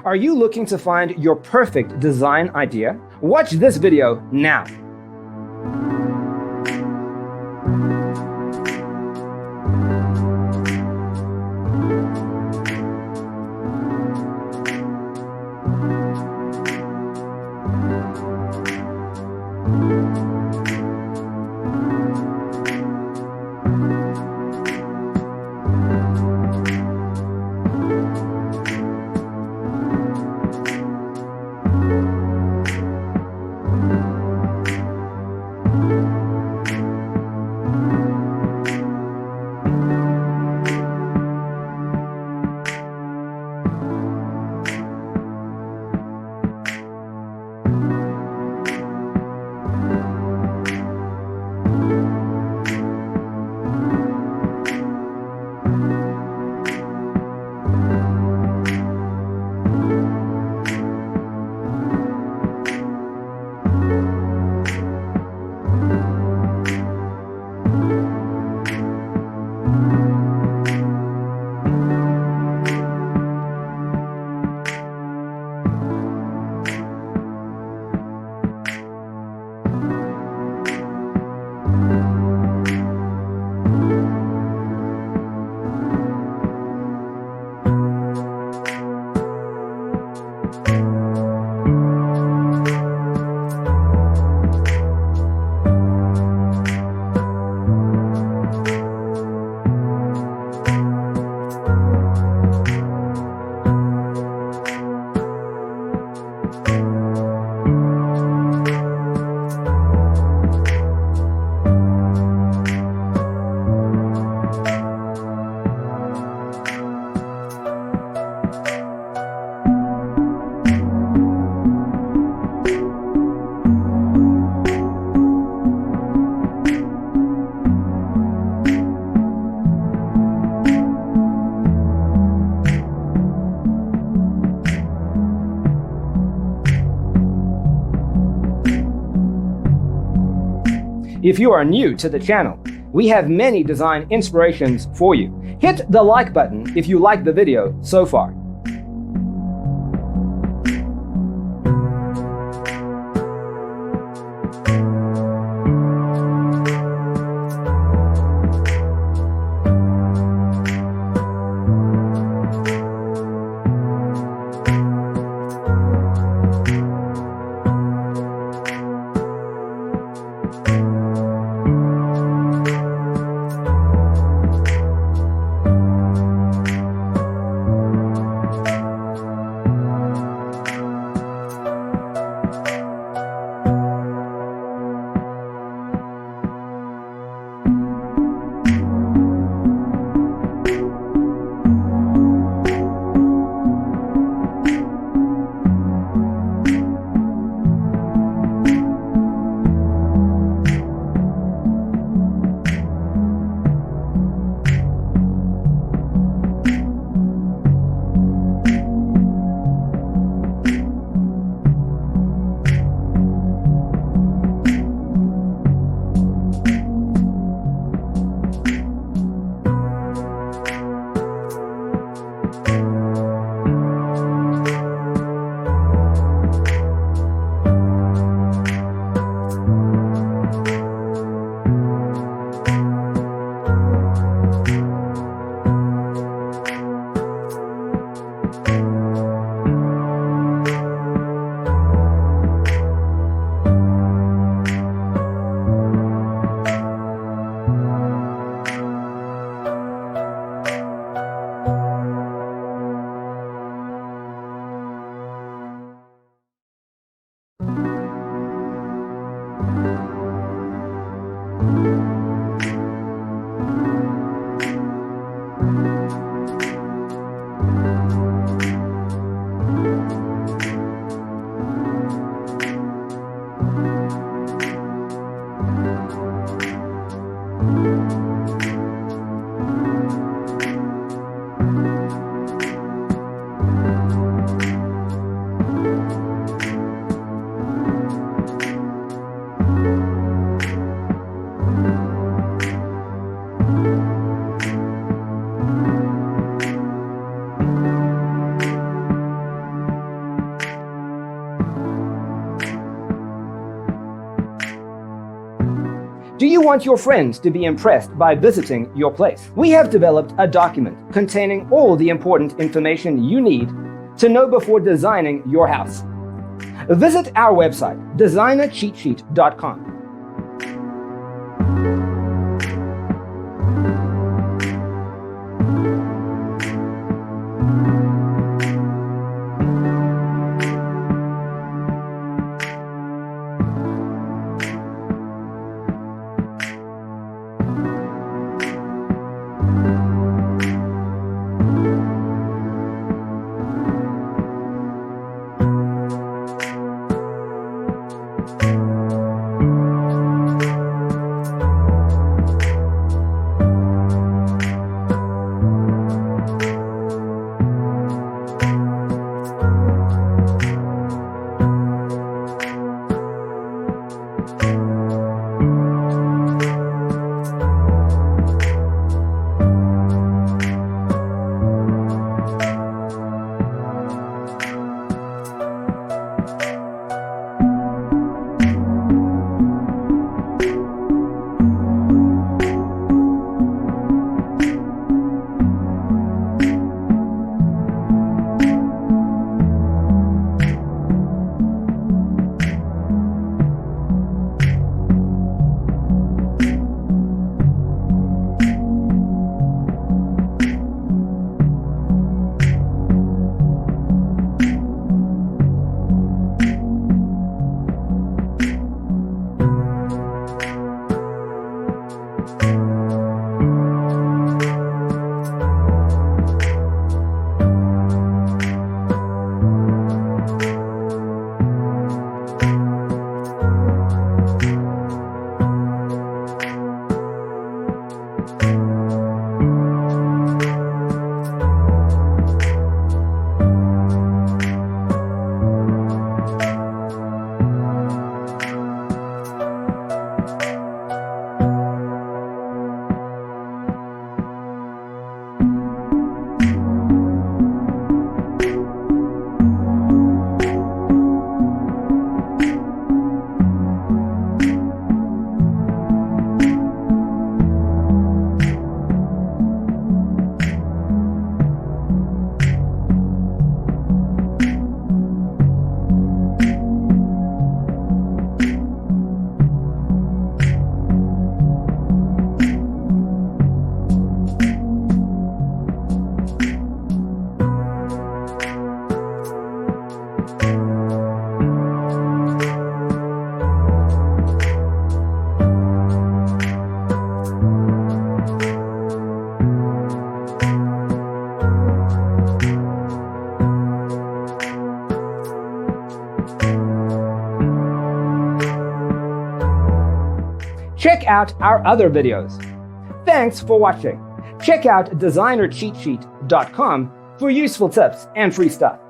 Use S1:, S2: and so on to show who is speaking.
S1: Are you looking to find your perfect design idea? Watch this video now. If you are new to the channel, we have many design inspirations for you. Hit the like button if you like the video so far. you want your friends to be impressed by visiting your place? We have developed a document containing all the important information you need to know before designing your house. Visit our website, designercheatsheet.com. Check out our other videos. Thanks for watching. Check out designercheatsheet.com for useful tips and free stuff.